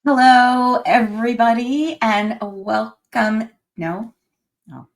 Hello, everybody, and welcome. No, no.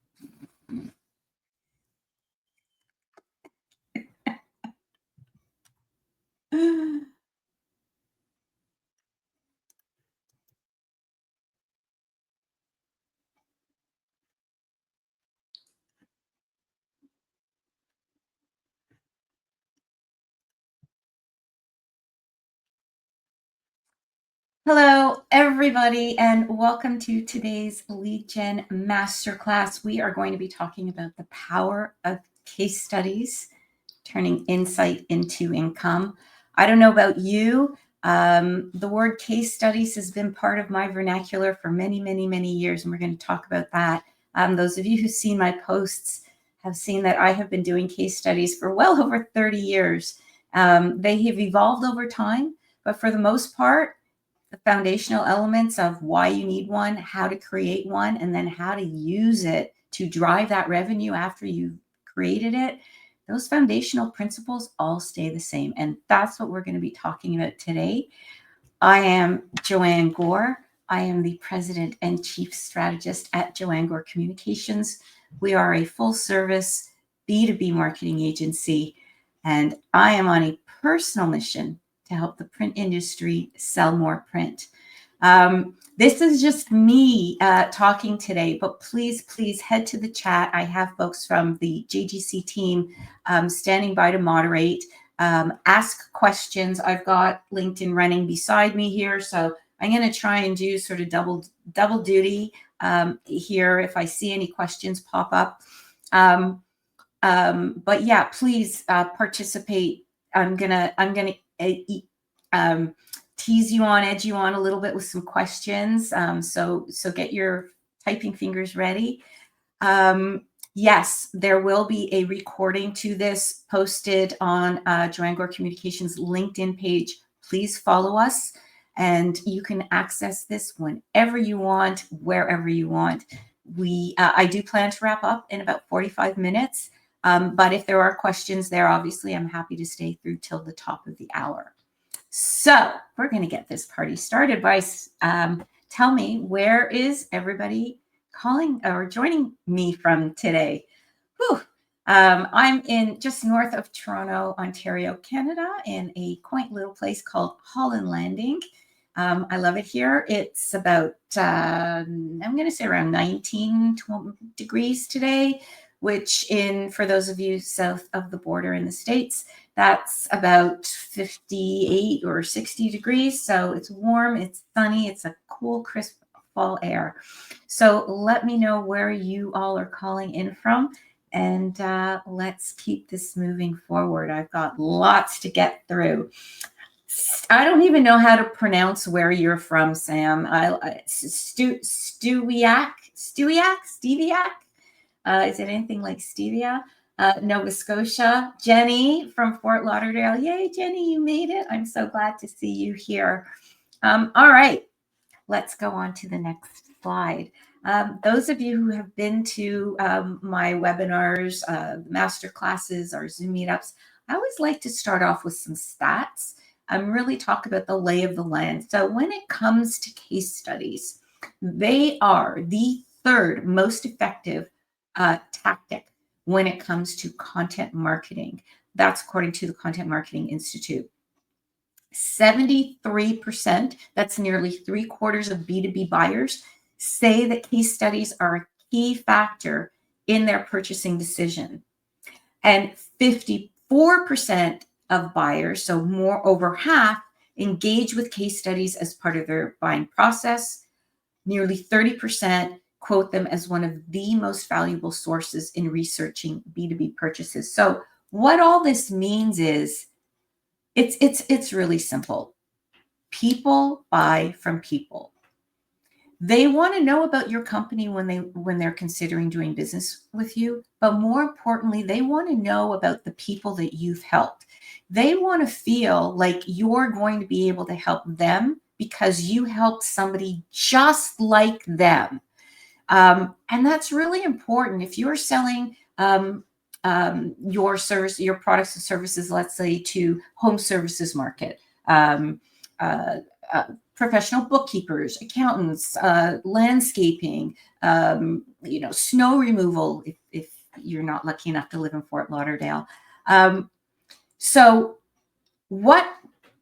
Hello, everybody, and welcome to today's Lead Gen Masterclass. We are going to be talking about the power of case studies, turning insight into income. I don't know about you. The word case studies has been part of my vernacular for many, many, many years, and we're going to talk about that. Those of you who've seen my posts have seen that I have been doing case studies for well over 30 years. They have evolved over time, but for the most part, the foundational elements of why you need one, how to create one, and then how to use it to drive that revenue after you've created it, those foundational principles all stay the same. And that's what we're going to be talking about today. I am Joanne Gore. I am the president and chief strategist at Joanne Gore Communications. We are a full service B2B marketing agency, and I am on a personal mission to help the print industry sell more print. This is just me talking today, but please head to the chat. I have folks from the JGC team standing by to moderate. Ask questions. I've got LinkedIn running beside me here, so I'm going to try and do sort of double duty here if I see any questions pop up. But yeah, please participate. I'm gonna tease you on, edge you on a little bit with some questions. So get your typing fingers ready. Yes, there will be a recording to this posted on Joanne Gore Communications LinkedIn page. Please follow us, and you can access this whenever you want, wherever you want. I do plan to wrap up in about 45 minutes, but if there are questions there, obviously, I'm happy to stay through till the top of the hour. So we're going to get this party started by tell me, where is everybody calling or joining me from today? Whew. I'm in just north of Toronto, Ontario, Canada, in a quaint little place called Holland Landing. I love it here. It's about, I'm going to say around 19 degrees today, which for those of you south of the border in the States, that's about 58 or 60 degrees. So it's warm, it's sunny, it's a cool, crisp fall air. So let me know where you all are calling in from, and let's keep this moving forward. I've got lots to get through. I don't even know how to pronounce where you're from, Sam. Stewiak? Is it anything like stevia? Nova Scotia. Jenny from Fort Lauderdale. Yay, Jenny, you made it. I'm so glad to see you here. All right, let's go on to the next slide. Those of you who have been to my webinars, masterclasses, or Zoom meetups, I always like to start off with some stats and really talk about the lay of the land. So when it comes to case studies, they are the third most effective tactic when it comes to content marketing. That's according to the Content Marketing Institute. 73%, that's nearly 3/4 of B2B buyers, say that case studies are a key factor in their purchasing decision. And 54% of buyers, so over half, engage with case studies as part of their buying process. Nearly 30% quote them as one of the most valuable sources in researching B2B purchases. So what all this means is it's really simple. People buy from people. They want to know about your company when they're considering doing business with you, but more importantly, they want to know about the people that you've helped. They want to feel like you're going to be able to help them because you helped somebody just like them. And that's really important. If you're selling your service, your products and services, let's say to home services market, professional bookkeepers, accountants, landscaping, snow removal if you're not lucky enough to live in Fort Lauderdale. So what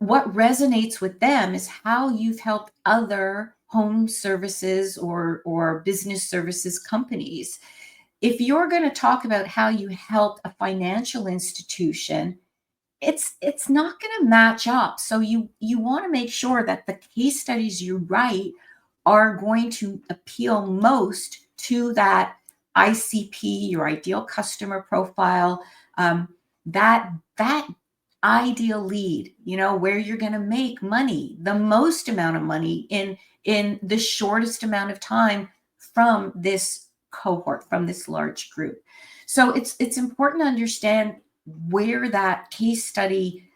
resonates with them is how you've helped other home services or business services companies. If you're going to talk about how you helped a financial institution, it's not going to match up. So you want to make sure that the case studies you write are going to appeal most to that ICP, your ideal customer profile, that ideal lead, where you're going to make money, the most amount of money in the shortest amount of time from this cohort, from this large group. So it's important to understand where that case study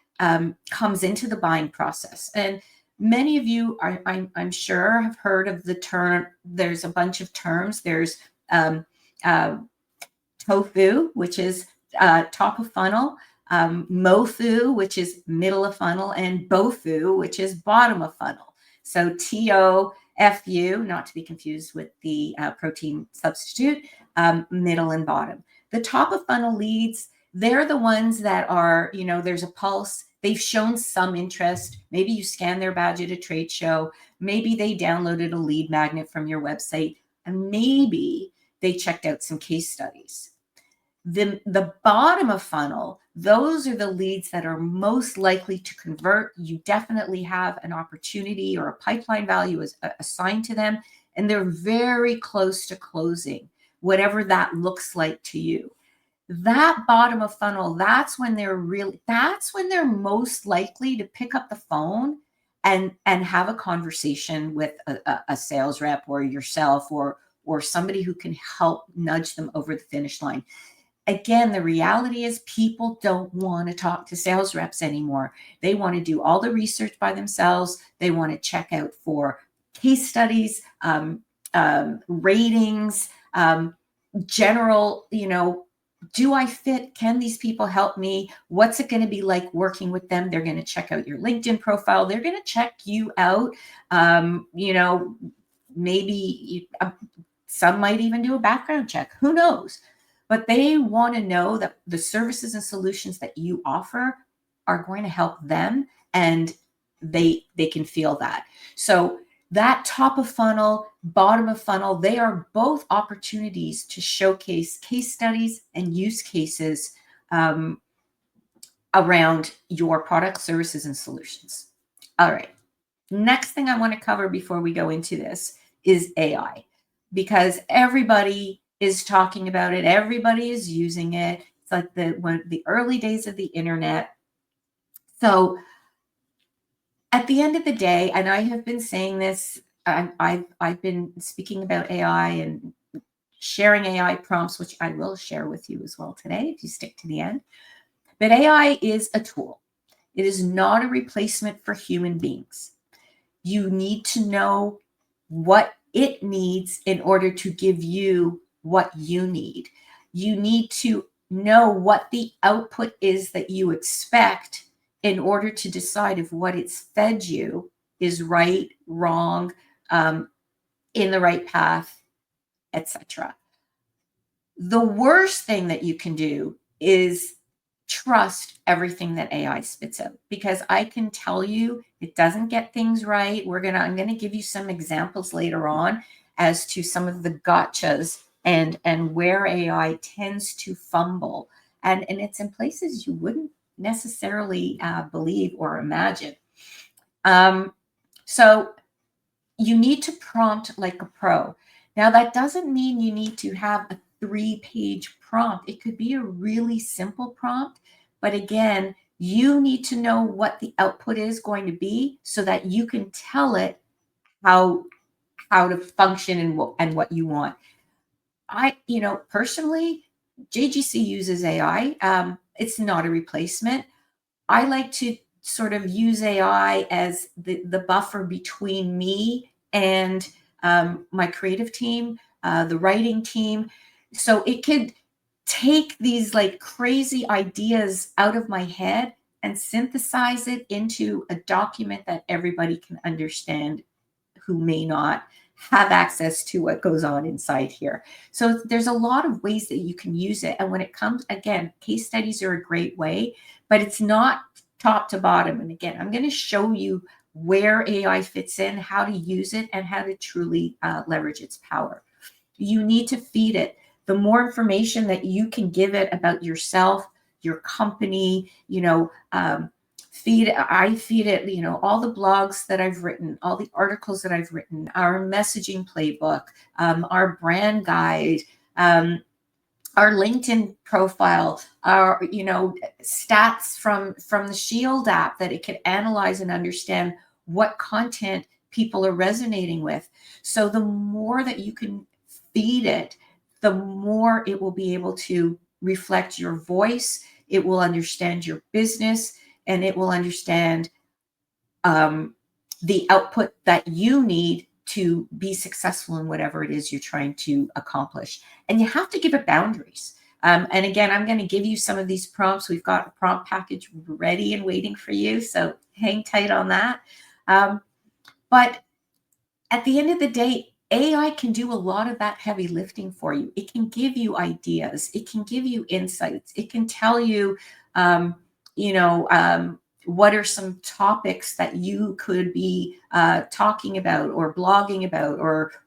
comes into the buying process. And many of you are, I'm sure, have heard of the term. There's a bunch of terms. There's tofu, which is top of funnel, mofu, which is middle of funnel, and bofu, which is bottom of funnel. So TOFU, not to be confused with the protein substitute, middle and bottom. The top of funnel leads, they're the ones that are, there's a pulse. They've shown some interest. Maybe you scanned their badge at a trade show. Maybe they downloaded a lead magnet from your website, and maybe they checked out some case studies. The bottom of funnel, those are the leads that are most likely to convert. You definitely have an opportunity or a pipeline value is assigned to them, and they're very close to closing, whatever that looks like to you. That bottom of funnel, that's when they're most likely to pick up the phone and have a conversation with a sales rep or yourself or somebody who can help nudge them over the finish line. Again, the reality is people don't want to talk to sales reps anymore. They want to do all the research by themselves. They want to check out for case studies, ratings, general, do I fit? Can these people help me? What's it going to be like working with them? They're going to check out your LinkedIn profile. They're going to check you out. Maybe some might even do a background check. Who knows? But they want to know that the services and solutions that you offer are going to help them, and they can feel that. So that top of funnel, bottom of funnel, they are both opportunities to showcase case studies and use cases around your products, services, and solutions. All right. Next thing I want to cover before we go into this is AI, because everybody is talking about it. Everybody is using it. It's like the early days of the internet. So at the end of the day, and I have been saying this, I've been speaking about AI and sharing AI prompts, which I will share with you as well today if you stick to the end. But AI is a tool. It is not a replacement for human beings. You need to know what it needs in order to give you what you need. You need to know what the output is that you expect in order to decide if what it's fed you is right, wrong, in the right path, etc. The worst thing that you can do is trust everything that AI spits out, because I can tell you it doesn't get things right. I'm going to give you some examples later on as to some of the gotchas and where AI tends to fumble. And it's in places you wouldn't necessarily believe or imagine. So you need to prompt like a pro. Now, that doesn't mean you need to have a 3-page prompt. It could be a really simple prompt, but again, you need to know what the output is going to be so that you can tell it how to function and what you want. Personally, JGC uses AI. It's not a replacement. I like to sort of use AI as the buffer between me and my creative team, the writing team. So it could take these like crazy ideas out of my head and synthesize it into a document that everybody can understand who may not have access to what goes on inside here. So there's a lot of ways that you can use it. And when it comes, again, case studies are a great way, but it's not top to bottom. And again, I'm going to show you where AI fits in, how to use it, and how to truly leverage its power. You need to feed it. The more information that you can give it about yourself, your company, I feed it, all the blogs that I've written, all the articles that I've written, our messaging playbook, our brand guide, our LinkedIn profile, our stats from the Shield app that it can analyze and understand what content people are resonating with. So the more that you can feed it, the more it will be able to reflect your voice. It will understand your business, and it will understand the output that you need to be successful in whatever it is you're trying to accomplish. And you have to give it boundaries. And again, I'm going to give you some of these prompts. We've got a prompt package ready and waiting for you, so hang tight on that. But at the end of the day, AI can do a lot of that heavy lifting for you. It can give you ideas. It can give you insights. It can tell you, what are some topics that you could be talking about or blogging about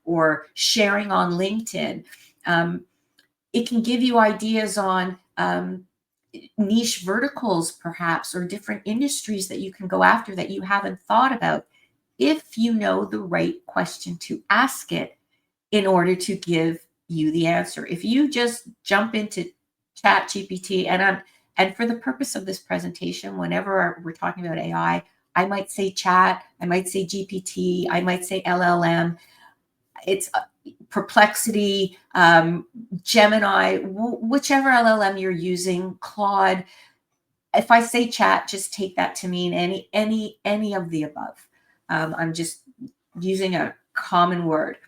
or sharing on LinkedIn. It can give you ideas on niche verticals, perhaps, or different industries that you can go after that you haven't thought about, if you know the right question to ask it in order to give you the answer. If you just jump into ChatGPT, and for the purpose of this presentation, whenever we're talking about AI, I might say chat, I might say GPT, I might say LLM. It's Perplexity, Gemini, whichever LLM you're using, Claude. If I say chat, just take that to mean any of the above. I'm just using a common word.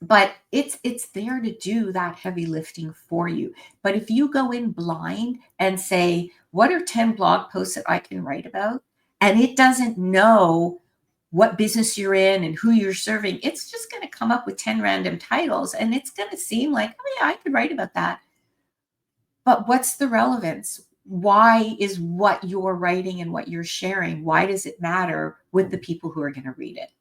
But it's there to do that heavy lifting for you. But if you go in blind and say, what are 10 blog posts that I can write about? And it doesn't know what business you're in and who you're serving, it's just going to come up with 10 random titles. And it's going to seem like, oh yeah, I could write about that. But what's the relevance? Why is what you're writing and what you're sharing, why does it matter with the people who are going to read it?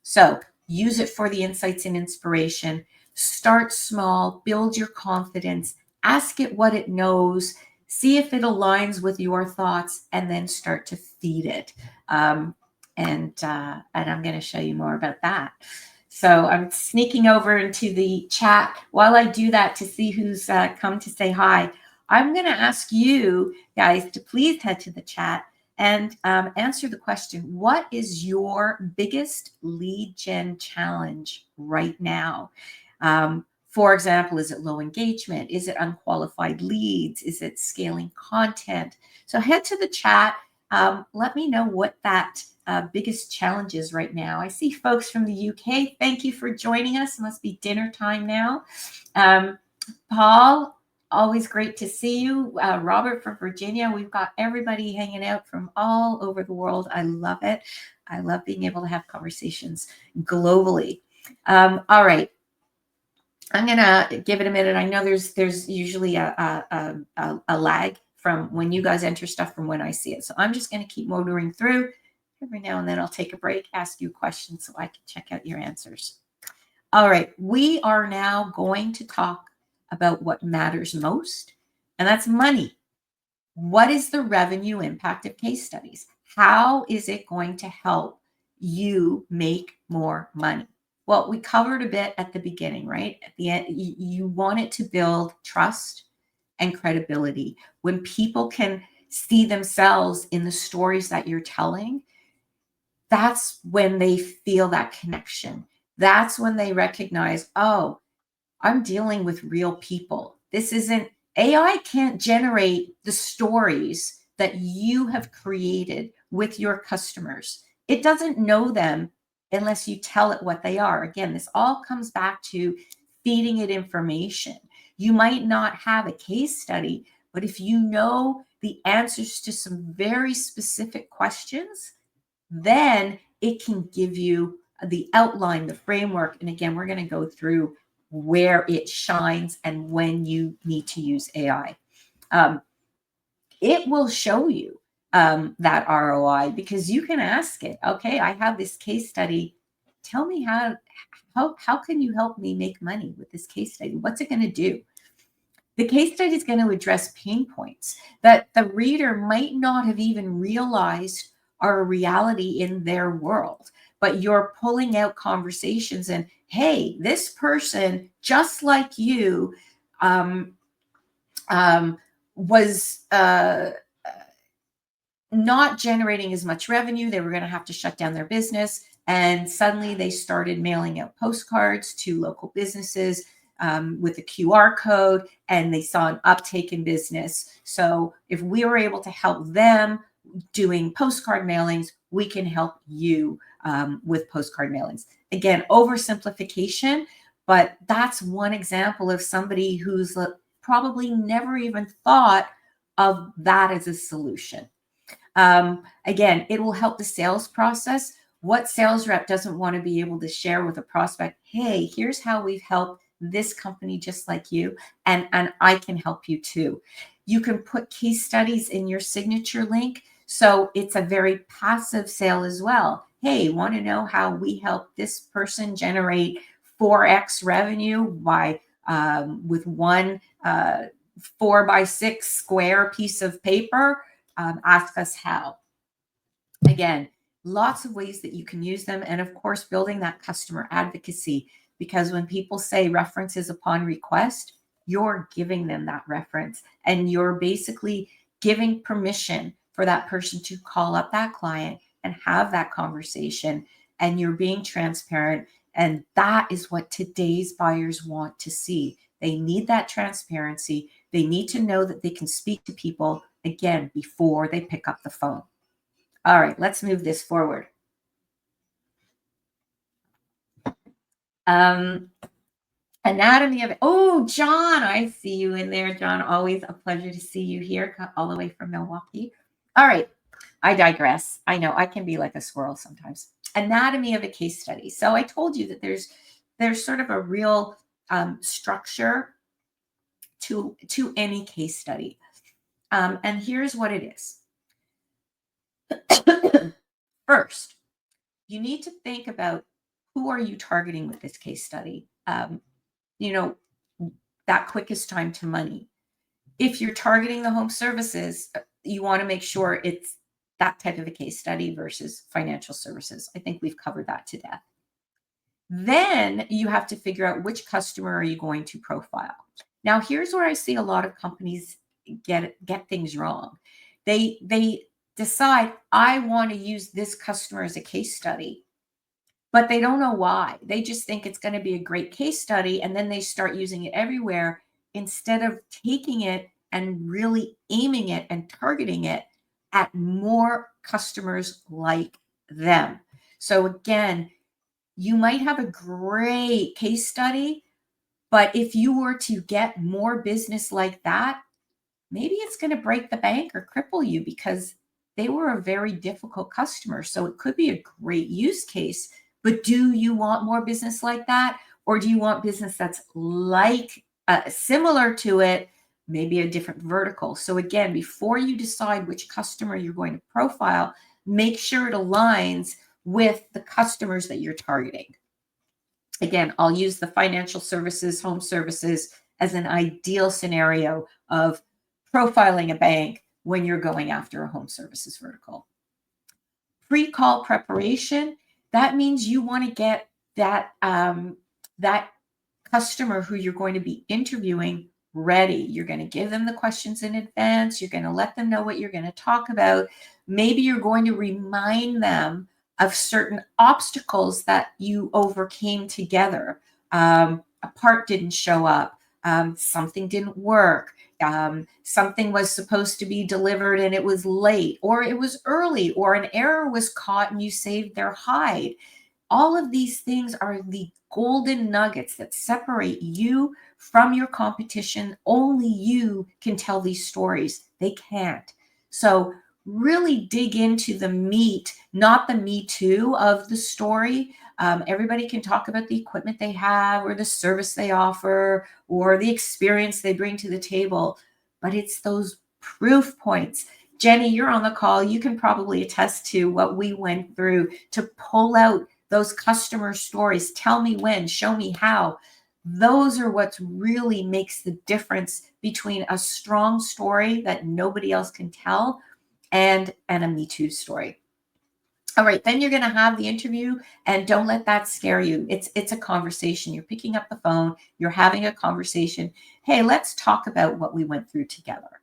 So use it for the insights and inspiration. Start small, build your confidence, ask it what it knows, see if it aligns with your thoughts, and then start to feed it. And I'm going to show you more about that. So I'm sneaking over into the chat while I do that to see who's come to say hi. I'm going to ask you guys to please head to the chat and answer the question, what is your biggest lead gen challenge right now? For example, is it low engagement? Is it unqualified leads? Is it scaling content? So head to the chat. Let me know what that biggest challenge is right now. I see folks from the UK. Thank you for joining us. It must be dinner time now. Paul, always great to see you. Robert from Virginia. We've got everybody hanging out from all over the world. I love it. I love being able to have conversations globally. All right. I'm going to give it a minute. I know there's usually a lag from when you guys enter stuff from when I see it. So I'm just going to keep motoring through. Every now and then I'll take a break, ask you questions so I can check out your answers. All right. We are now going to talk about what matters most, and that's money. What is the revenue impact of case studies? How is it going to help you make more money? Well, we covered a bit at the beginning, right? At the end, you want it to build trust and credibility. When people can see themselves in the stories that you're telling, that's when they feel that connection. That's when they recognize, oh, I'm dealing with real people. This isn't, AI can't generate the stories that you have created with your customers. It doesn't know them unless you tell it what they are. Again, this all comes back to feeding it information. You might not have a case study, but if you know the answers to some very specific questions, then it can give you the outline, the framework. And again, we're going to go through where it shines and when you need to use AI. It will show you that ROI, because you can ask it, okay, I have this case study. Tell me how can you help me make money with this case study? What's it going to do? The case study is going to address pain points that the reader might not have even realized are a reality in their world. But you're pulling out conversations and, hey, this person, just like you, um, was not generating as much revenue. They were going to have to shut down their business. And suddenly they started mailing out postcards to local businesses with a QR code, and they saw an uptake in business. So if we were able to help them doing postcard mailings, we can help you with postcard mailings. Again, oversimplification, but that's one example of somebody who's probably never even thought of that as a solution. Again, it will help the sales process. What sales rep doesn't want to be able to share with a prospect, hey, here's how we've helped this company just like you, and I can help you too. You can put case studies in your signature link, so it's a very passive sale as well. Hey, want to know how we help this person generate 4x revenue by with one 4x6 square piece of paper? Ask us how. Again, lots of ways that you can use them. And of course, building that customer advocacy, because when people say references upon request, you're giving them that reference, and you're basically giving permission for that person to call up that client and have that conversation, and you're being transparent. And that is what today's buyers want to see. They need that transparency. They need to know that they can speak to people, again, before they pick up the phone. All right, let's move this forward. Anatomy of, oh, John, I see you in there. John, always a pleasure to see you here, all the way from Milwaukee. All right, I digress. I know I can be like a squirrel sometimes. Anatomy of a case study. So I told you that there's sort of a real structure to any case study. And here's what it is. First, you need to think about, who are you targeting with this case study? That quickest time to money. If you're targeting the home services, you want to make sure it's that type of a case study versus financial services. I think we've covered that to death. Then you have to figure out which customer are you going to profile. Now, here's where I see a lot of companies get things wrong. They decide, I want to use this customer as a case study, but they don't know why. They just think it's going to be a great case study, and then they start using it everywhere instead of taking it and really aiming it and targeting it at more customers like them. So again, you might have a great case study, but if you were to get more business like that, maybe it's going to break the bank or cripple you, because they were a very difficult customer. So it could be a great use case, but do you want more business like that? Or do you want business that's like similar to it, maybe a different vertical? So again, before you decide which customer you're going to profile, make sure it aligns with the customers that you're targeting. Again, I'll use the financial services, home services as an ideal scenario of profiling a bank when you're going after a home services vertical. Pre-call preparation, that means you want to get that customer who you're going to be interviewing ready. You're going to give them the questions in advance. You're going to let them know what you're going to talk about. Maybe you're going to remind them of certain obstacles that you overcame together. A part didn't show up. Something didn't work. Something was supposed to be delivered and it was late, or it was early, or an error was caught and you saved their hide. All of these things are the golden nuggets that separate you from your competition. Only you can tell these stories. They can't. So really dig into the meat, not the me too of the story. Everybody can talk about the equipment they have or the service they offer or the experience they bring to the table, but it's those proof points. Jenny, you're on the call. You can probably attest to what we went through to pull out those customer stories. Tell me when, show me how. Those are what really makes the difference between a strong story that nobody else can tell and a Me Too story. All right, then you're going to have the interview, and don't let that scare you. It's a conversation. You're picking up the phone, you're having a conversation. Hey, let's talk about what we went through together.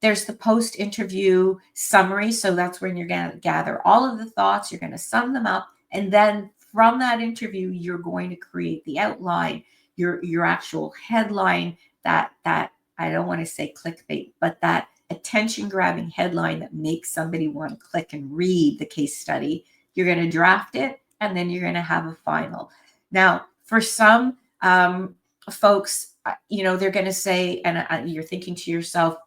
There's the post-interview summary. So that's when you're going to gather all of the thoughts, you're going to sum them up, and then from that interview, you're going to create the outline, your actual headline, that I don't want to say clickbait, but that attention-grabbing headline that makes somebody want to click and read the case study. You're going to draft it, and then you're going to have a final. Now, for some folks, they're going to say, and you're thinking to yourself,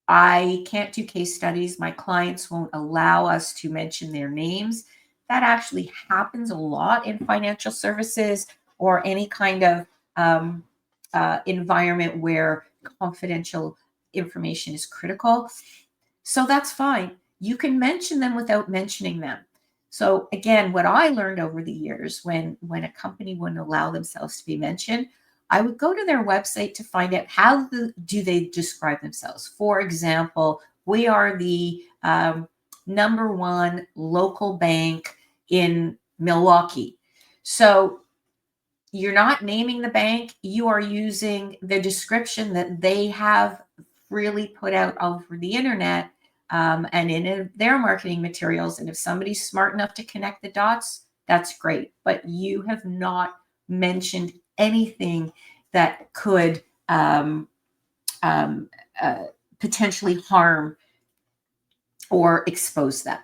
I can't do case studies. My clients won't allow us to mention their names. That actually happens a lot in financial services or any kind of environment where confidential information is critical. So that's fine. You can mention them without mentioning them. So again, what I learned over the years when a company wouldn't allow themselves to be mentioned, I would go to their website to find out how do they describe themselves. For example, we are the number one local bank in Milwaukee. So you're not naming the bank. You are using the description that they have freely put out over the internet and in their marketing materials. And if somebody's smart enough to connect the dots, that's great. But you have not mentioned anything that could potentially harm or expose them.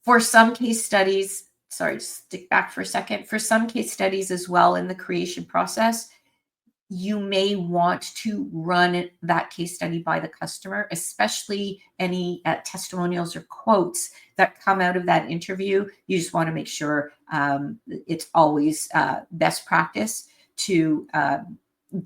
For some case studies, sorry, just stick back for a second. For some case studies as well in the creation process, you may want to run that case study by the customer, especially any testimonials or quotes that come out of that interview. You just want to make sure it's always best practice to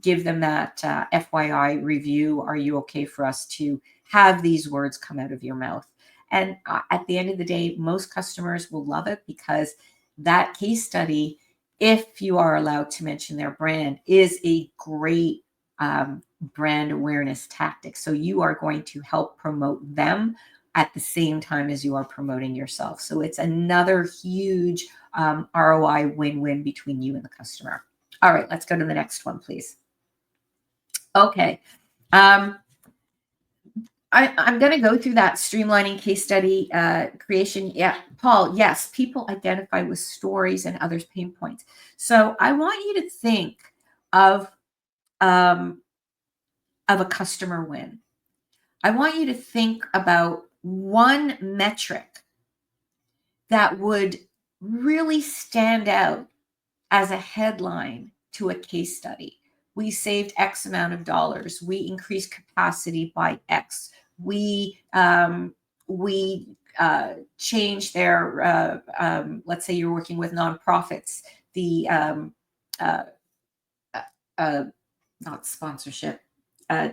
give them that FYI review. Are you okay for us to have these words come out of your mouth? And at the end of the day, most customers will love it because that case study, if you are allowed to mention their brand, is a great brand awareness tactic. So you are going to help promote them at the same time as you are promoting yourself. So it's another huge ROI win-win between you and the customer. All right, let's go to the next one, please. Okay. I'm going to go through that streamlining case study creation. Yeah, Paul, yes, people identify with stories and others' pain points. So I want you to think of a customer win. I want you to think about one metric that would really stand out as a headline to a case study. We saved X amount of dollars. We increased capacity by X. We changed their, let's say you're working with nonprofits, the not sponsorship,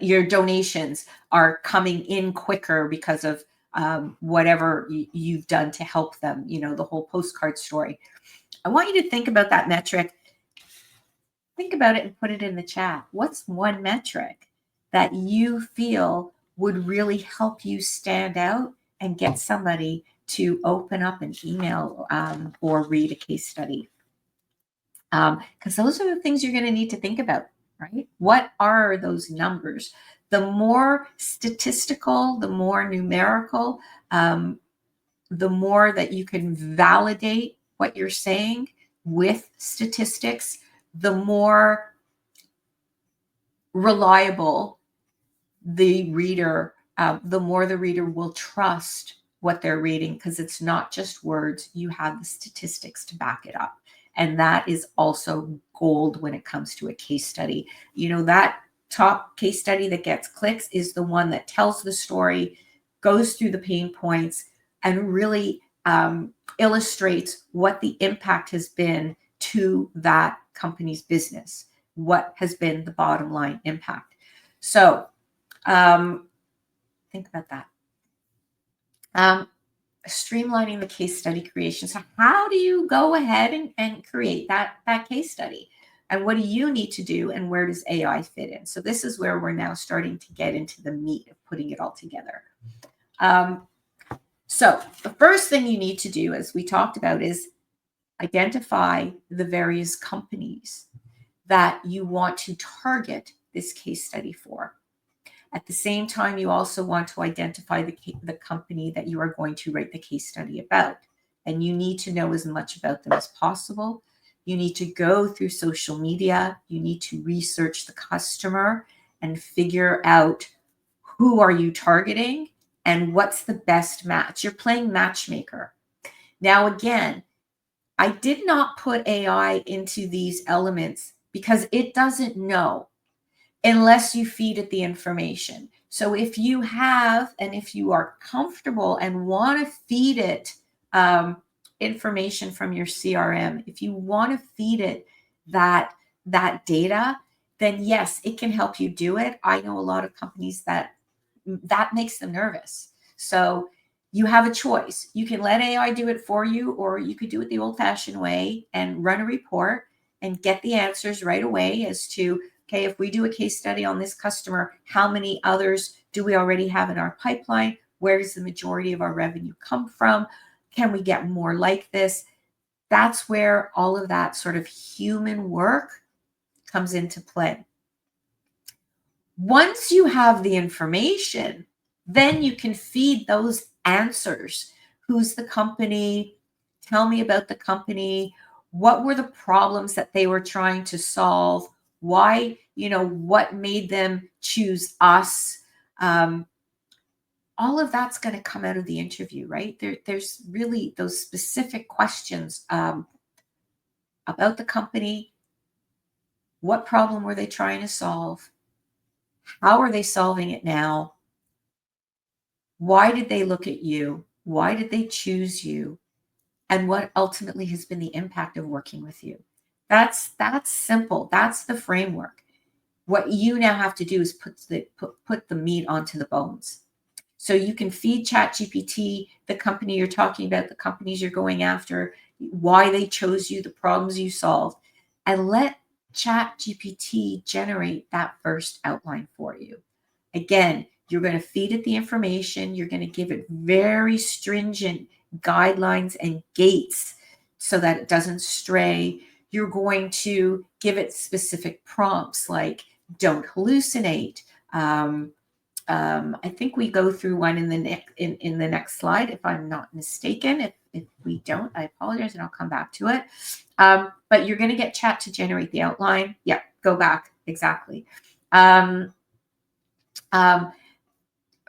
your donations are coming in quicker because of whatever you've done to help them, the whole postcard story. I want you to think about that metric. Think about it and put it in the chat. What's one metric that you feel would really help you stand out and get somebody to open up an email or read a case study? Because those are the things you're going to need to think about, right? What are those numbers? The more statistical, the more numerical, the more that you can validate what you're saying with statistics, the more reliable the reader, the more the reader will trust what they're reading, because it's not just words. You have the statistics to back it up. And that is also gold when it comes to a case study. That top case study that gets clicks is the one that tells the story, goes through the pain points, and really illustrates what the impact has been to that company's business. What has been the bottom line impact? So think about that. Streamlining the case study creation. So how do you go ahead and create that case study? And what do you need to do? And where does AI fit in? So this is where we're now starting to get into the meat of putting it all together. So the first thing you need to do, as we talked about, is identify the various companies that you want to target this case study for. At the same time, you also want to identify the company that you are going to write the case study about. And you need to know as much about them as possible. You need to go through social media. You need to research the customer and figure out who are you targeting and what's the best match. You're playing matchmaker. Now, again, I did not put AI into these elements because it doesn't know unless you feed it the information. So if you have, and if you are comfortable and want to feed it information from your CRM, if you want to feed it that data, then yes, it can help you do it. I know a lot of companies that makes them nervous. So you have a choice. You can let AI do it for you, or you could do it the old-fashioned way and run a report and get the answers right away as to, okay, if we do a case study on this customer, how many others do we already have in our pipeline? Where does the majority of our revenue come from? Can we get more like this? That's where all of that sort of human work comes into play. Once you have the information, then you can feed those answers. Who's the company? Tell me about the company. What were the problems that they were trying to solve? Why, what made them choose us? All of that's going to come out of the interview, right? There's really those specific questions about the company. What problem were they trying to solve? How are they solving it now? Why did they look at you? Why did they choose you? And what ultimately has been the impact of working with you? That's simple. That's the framework. What you now have to do is put the meat onto the bones. So you can feed ChatGPT the company you're talking about, the companies you're going after, why they chose you, the problems you solved, and let ChatGPT generate that first outline for you. Again, you're going to feed it the information. You're going to give it very stringent guidelines and gates so that it doesn't stray. You're going to give it specific prompts like don't hallucinate. I think we go through one in the next slide, if I'm not mistaken. If we don't, I apologize, and I'll come back to it. But you're going to get chat to generate the outline. Yeah, go back. Exactly.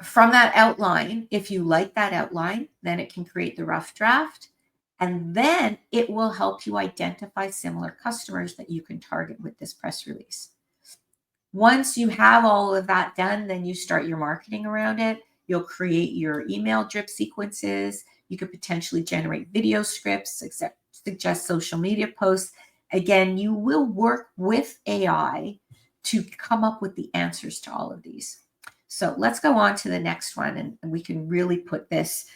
From that outline, if you like that outline, then it can create the rough draft. And then it will help you identify similar customers that you can target with this press release. Once you have all of that done, then you start your marketing around it. You'll create your email drip sequences. You could potentially generate video scripts, suggest social media posts. Again, you will work with AI to come up with the answers to all of these. So let's go on to the next one, and we can really put this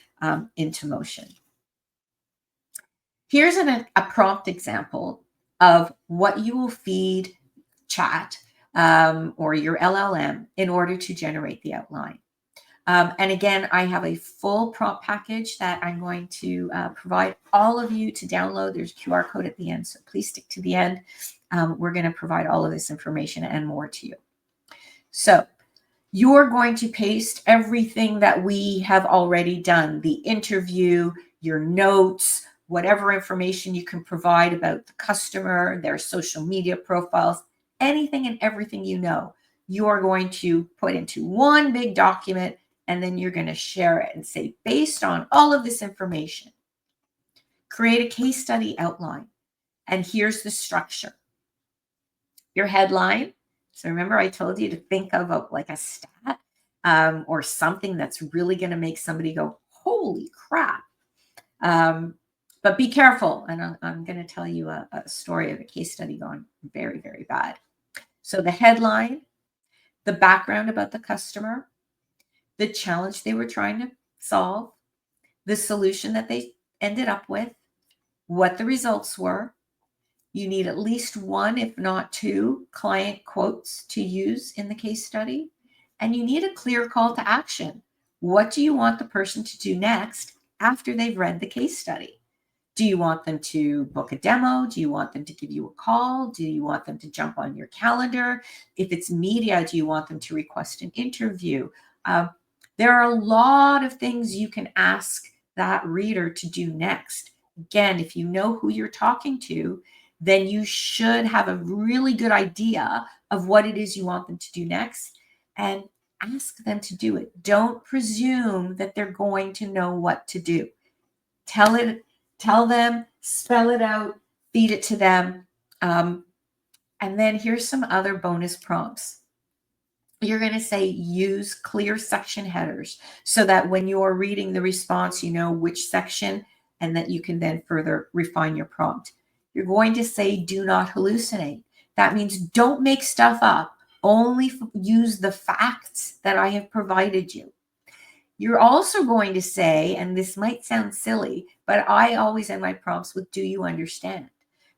into motion. Here's a prompt example of what you will feed chat or your LLM in order to generate the outline. And again, I have a full prompt package that I'm going to provide all of you to download. There's a QR code at the end, so please stick to the end. We're going to provide all of this information and more to you. So you're going to paste everything that we have already done, the interview, your notes, whatever information you can provide about the customer, their social media profiles, anything and everything you know, you are going to put into one big document and then you're going to share it and say, based on all of this information, create a case study outline. And here's the structure. Your headline. So remember, I told you to think of like a stat or something that's really going to make somebody go, holy crap. But be careful. And I'm going to tell you a story of a case study gone very, very bad. So the headline, the background about the customer, the challenge they were trying to solve, the solution that they ended up with, what the results were. You need at least one, if not two, client quotes to use in the case study. And you need a clear call to action. What do you want the person to do next after they've read the case study? Do you want them to book a demo? Do you want them to give you a call? Do you want them to jump on your calendar? If it's media, do you want them to request an interview? There are a lot of things you can ask that reader to do next. Again, if you know who you're talking to, then you should have a really good idea of what it is you want them to do next and ask them to do it. Don't presume that they're going to know what to do. Tell them, spell it out, feed it to them. And then here's some other bonus prompts. You're going to say use clear section headers so that when you're reading the response, you know which section and that you can then further refine your prompt. You're going to say do not hallucinate. That means don't make stuff up. Only use the facts that I have provided you. You're also going to say, and this might sound silly, but I always end my prompts with do you understand?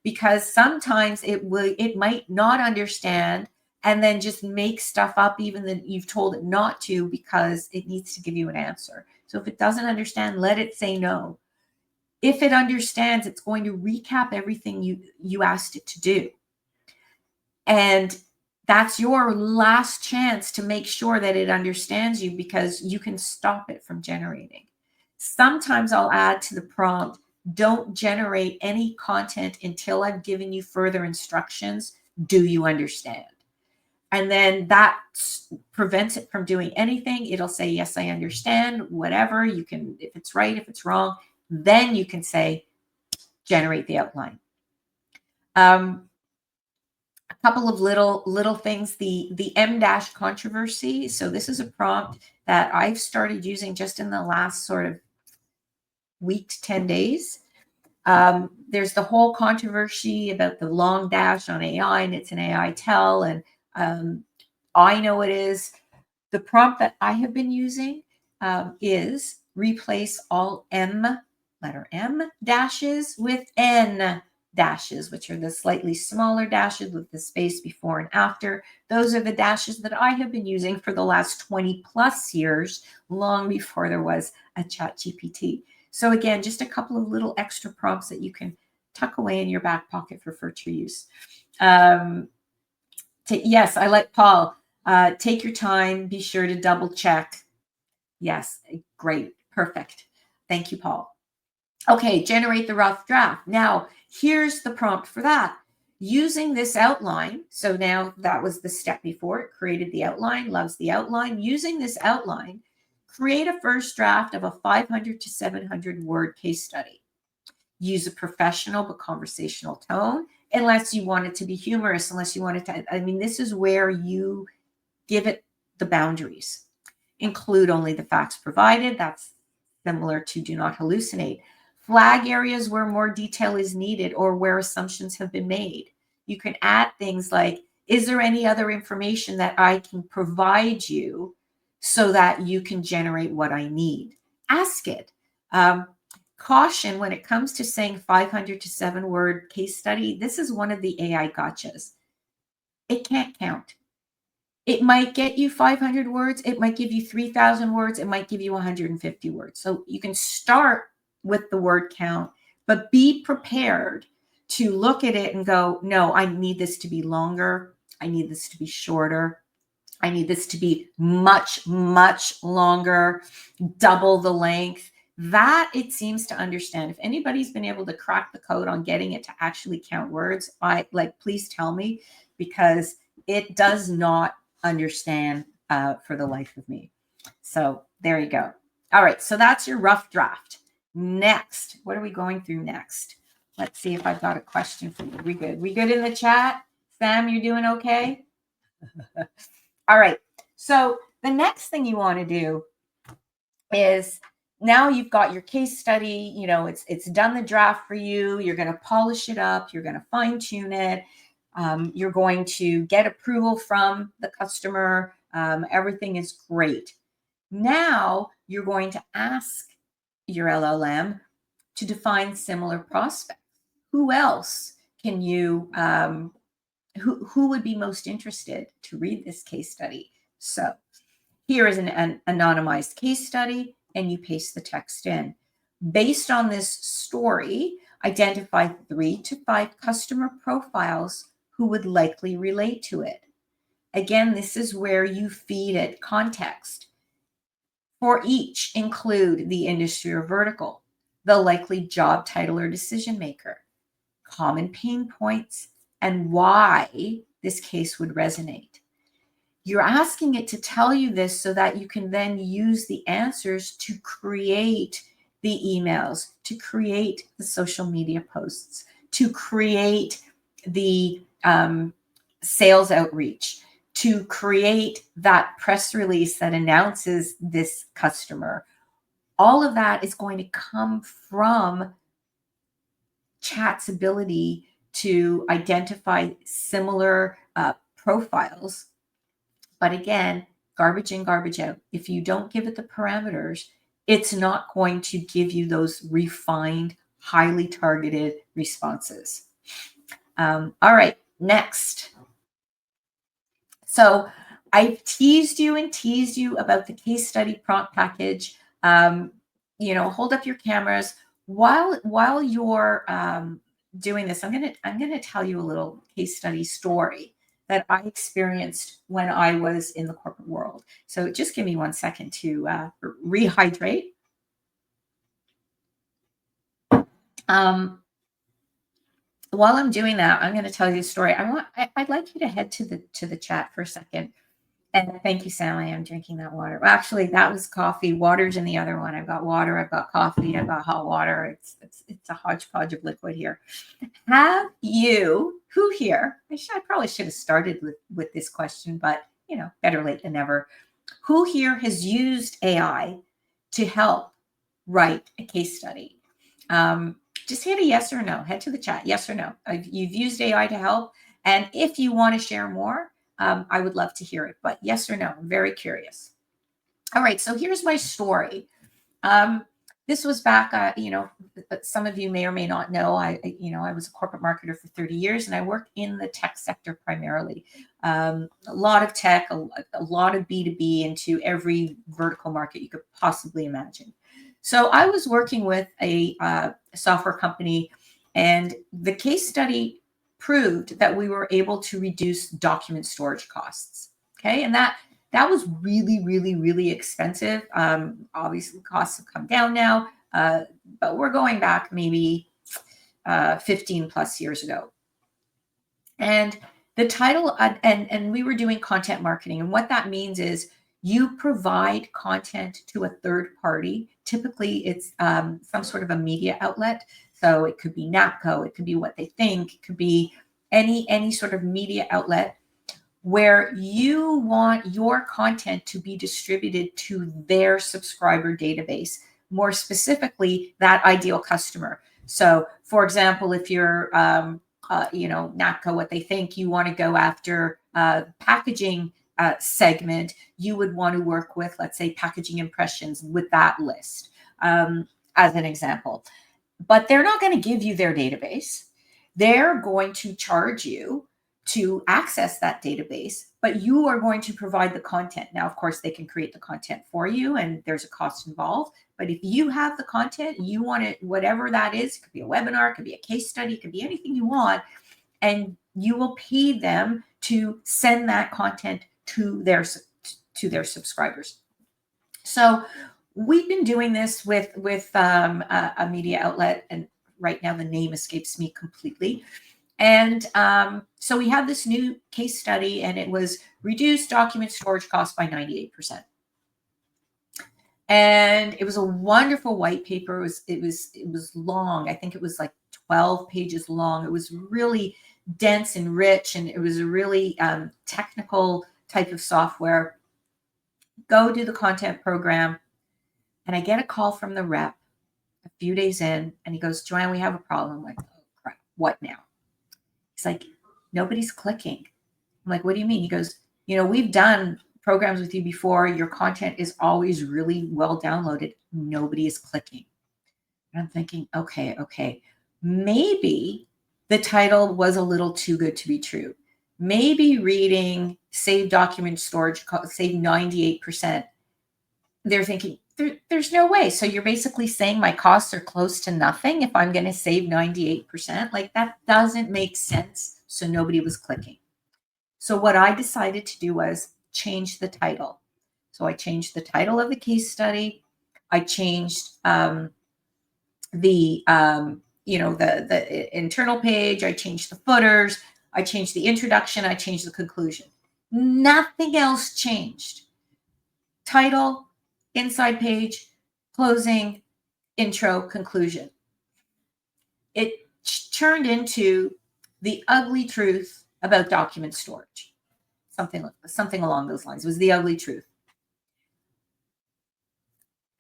Because sometimes it might not understand and then just make stuff up even that you've told it not to because it needs to give you an answer. So if it doesn't understand, let it say no. If it understands, it's going to recap everything you asked it to do. And that's your last chance to make sure that it understands you because you can stop it from generating. Sometimes I'll add to the prompt, don't generate any content until I've given you further instructions. Do you understand? And then that prevents it from doing anything. It'll say, yes, I understand, whatever. You can, if it's right, if it's wrong, then you can say, generate the outline. A couple of little things, the M- controversy. So this is a prompt that I've started using just in the last sort of week to 10 days. There's the whole controversy about the long dash on AI, and it's an AI tell, and I know it is. The prompt that I have been using is replace all letter M dashes with N dashes, which are the slightly smaller dashes with the space before and after. Those are the dashes that I have been using for the last 20 plus years, long before there was a ChatGPT. So again, just a couple of little extra prompts that you can tuck away in your back pocket for future use. Yes, I like Paul. Take your time. Be sure to double check. Yes, great. Perfect. Thank you, Paul. Okay, generate the rough draft. Now, here's the prompt for that. Using this outline, so now that was the step before it, created the outline, loves the outline. Using this outline, create a first draft of a 500 to 700 word case study. Use a professional but conversational tone, unless you want it to be humorous, unless you want it to, I mean, this is where you give it the boundaries. Include only the facts provided. That's similar to do not hallucinate. Flag areas where more detail is needed or where assumptions have been made. You can add things like, is there any other information that I can provide you so that you can generate what I need? Ask it. Caution when it comes to saying 500 to 7 word case study. This is one of the AI gotchas. It can't count. It might get you 500 words. It might give you 3,000 words. It might give you 150 words. So you can start with the word count, but be prepared to look at it and go, no, I need this to be longer. I need this to be shorter. I need this to be much, much longer, double the length. That it seems to understand. If anybody's been able to crack the code on getting it to actually count words, please tell me, because it does not understand for the life of me. So there you go. All right, so that's your rough draft. Next, what are we going through next? Let's see if I've got a question for you. We good? We good in the chat? Sam, you doing okay? All right. So the next thing you want to do is, now you've got your case study, it's done the draft for you. You're going to polish it up. You're going to fine tune it. You're going to get approval from the customer. Everything is great. Now you're going to ask your LLM to define similar prospects. Who else can you, who would be most interested to read this case study? So here is an anonymized case study, and you paste the text in. Based on this story, identify 3 to 5 customer profiles who would likely relate to it. Again, this is where you feed it context. For each, include the industry or vertical, the likely job title or decision maker, common pain points, and why this case would resonate. You're asking it to tell you this so that you can then use the answers to create the emails, to create the social media posts, to create the sales outreach, to create that press release that announces this customer. All of that is going to come from chat's ability to identify similar profiles. But again, garbage in, garbage out. If you don't give it the parameters, it's not going to give you those refined, highly targeted responses. All right, next. So I've teased you about the case study prompt package. Hold up your cameras while you're doing this. I'm gonna tell you a little case study story that I experienced when I was in the corporate world. So just give me 1 second to rehydrate. While I'm doing that, I'm going to tell you a story. I'd like you to head to the chat for a second. And thank you, Sam. I am drinking that water. Well, actually, that was coffee. Water's in the other one. I've got water. I've got coffee. I've got hot water. It's a hodgepodge of liquid here. Who here? I probably should have started with this question, but better late than never. Who here has used AI to help write a case study? Just hit a yes or no. Head to the chat. Yes or no. You've used AI to help, and if you want to share more, I would love to hear it, but yes or no, I'm very curious. All right, so here's my story. This was back, some of you may or may not know, I was a corporate marketer for 30 years, and I worked in the tech sector primarily. A lot of tech, a lot of B2B into every vertical market you could possibly imagine. So I was working with a software company, and the case study proved that we were able to reduce document storage costs. Okay, and that was really, really, really expensive. Obviously, costs have come down now, but we're going back maybe 15 plus years ago. And the title, and we were doing content marketing, and what that means is you provide content to a third party. Typically, it's some sort of a media outlet. So it could be NAPCO, it could be What They Think, it could be any sort of media outlet where you want your content to be distributed to their subscriber database, more specifically, that ideal customer. So, for example, if you're, NAPCO, What They Think, you want to go after packaging segment, you would want to work with, let's say, Packaging Impressions with that list, as an example. But they're not going to give you their database. They're going to charge you to access that database, but you are going to provide the content. Now, of course, they can create the content for you, and there's a cost involved. But if you have the content, you want it, whatever that is, it could be a webinar, it could be a case study, it could be anything you want, and you will pay them to send that content to their subscribers. So we've been doing this with a media outlet, and right now the name escapes me completely. And so we have this new case study, and it was reduced document storage costs by 98%. And it was a wonderful white paper. It was long. I think it was like 12 pages long. It was really dense and rich, and it was a really technical type of software. Go do the content program, and I get a call from the rep a few days in, and he goes, "Joanne, we have a problem." I'm like, "Oh crap, what now?" He's like, "Nobody's clicking." I'm like, "What do you mean?" He goes, "We've done programs with you before. Your content is always really well downloaded. Nobody is clicking." And I'm thinking, okay, maybe the title was a little too good to be true. Maybe reading save document storage, save 98%. They're thinking, there's no way. So you're basically saying my costs are close to nothing if I'm going to save 98%. Like that doesn't make sense. So nobody was clicking. So what I decided to do was change the title. So I changed the title of the case study. I changed the internal page. I changed the footers. I changed the introduction. I changed the conclusion. Nothing else changed. Title, inside page, closing, intro, conclusion. It turned into the ugly truth about document storage. Something along those lines. It was the ugly truth.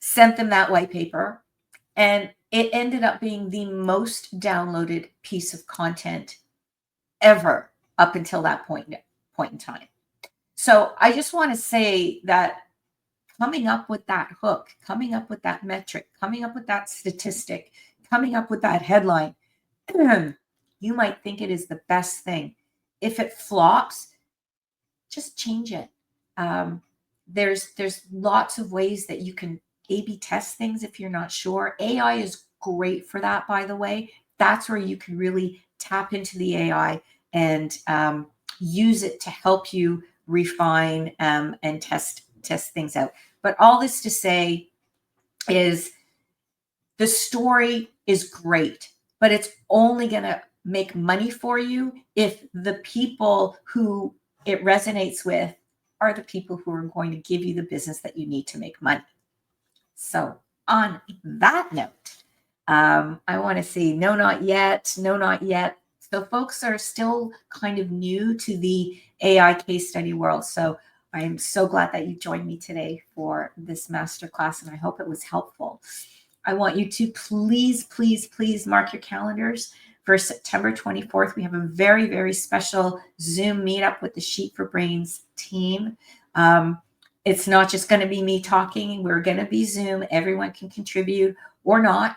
Sent them that white paper, and it ended up being the most downloaded piece of content ever up until that point in time. So I just want to say that coming up with that hook, coming up with that metric, coming up with that statistic, coming up with that headline, you might think it is the best thing. If it flops, just change it. There's lots of ways that you can A/B test things if you're not sure. AI is great for that, by the way. That's where you can really tap into the AI and use it to help you refine and test things out. But all this to say is the story is great, but it's only going to make money for you if the people who it resonates with are the people who are going to give you the business that you need to make money. So on that note, I want to see no, not yet. No, not yet. So folks are still kind of new to the AI case study world. So I am so glad that you joined me today for this masterclass, and I hope it was helpful. I want you to please mark your calendars for September 24th. We have a very, very special Zoom meetup with the Sheet for Brains team. It's not just going to be me talking. We're going to be Zoom. Everyone can contribute or not.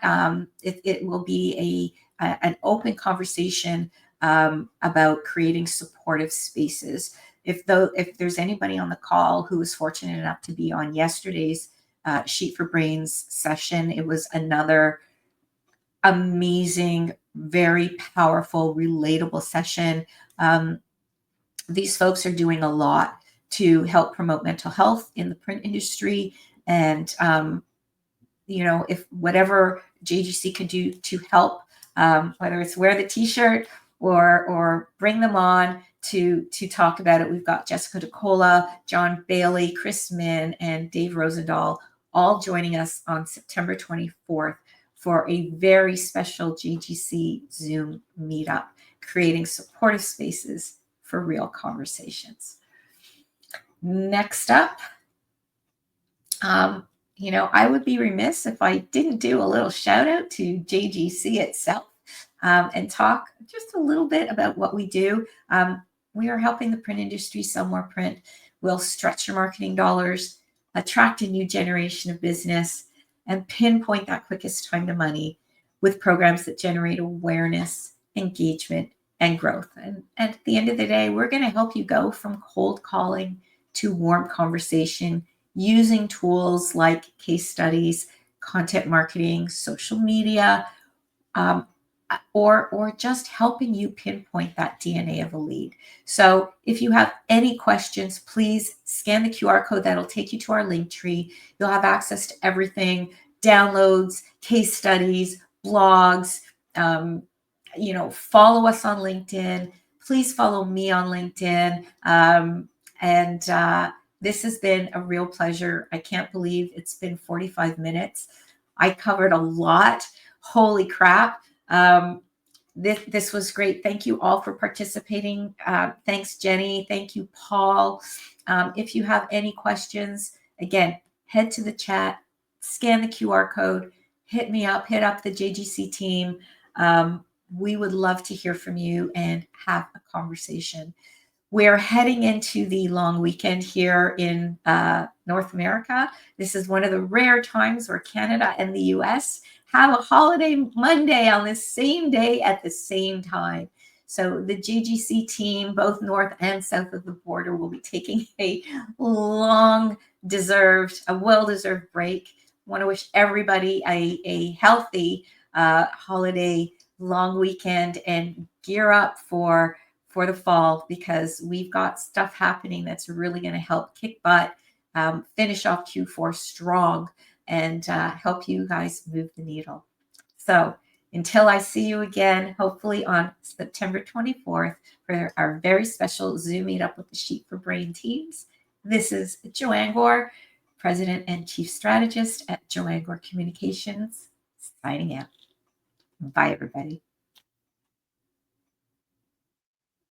It will be an open conversation about creating supportive spaces. If there's anybody on the call who was fortunate enough to be on yesterday's Sheet for Brains session, it was another amazing, very powerful, relatable session. These folks are doing a lot to help promote mental health in the print industry. And, if whatever JGC can do to help, whether it's wear the t-shirt or bring them on to talk about it. We've got Jessica DeCola, John Bailey, Chris Min, and Dave Rosendahl all joining us on September 24th for a very special JGC Zoom meetup, creating supportive spaces for real conversations. Next up, I would be remiss if I didn't do a little shout out to JGC itself and talk just a little bit about what we do. We are helping the print industry sell more print. We'll stretch your marketing dollars, attract a new generation of business, and pinpoint that quickest time to money with programs that generate awareness, engagement, and growth. And at the end of the day, we're going to help you go from cold calling to warm conversation using tools like case studies, content marketing, social media, or just helping you pinpoint that DNA of a lead. So if you have any questions, please scan the QR code. That'll take you to our link tree. You'll have access to everything, downloads, case studies, blogs. Follow us on LinkedIn. Please follow me on LinkedIn. And this has been a real pleasure. I can't believe it's been 45 minutes. I covered a lot. Holy crap. This was great. Thank you all for participating. Thanks, Jenny. Thank you, Paul. If you have any questions, again, head to the chat, scan the QR code, hit me up, hit up the JGC team. We would love to hear from you and have a conversation. We're heading into the long weekend here in North America. This is one of the rare times where Canada and the US have a holiday Monday on the same day at the same time. So the JGC team, both north and south of the border, will be taking a well-deserved break. I want to wish everybody a healthy holiday long weekend and gear up for the fall, because we've got stuff happening that's really going to help kick butt, finish off Q4 strong, and help you guys move the needle. So until I see you again, hopefully on September 24th for our very special Zoom meetup with the Sheep for Brain teams, this is Joanne Gore, President and Chief Strategist at Joanne Gore Communications, signing out. Bye, everybody.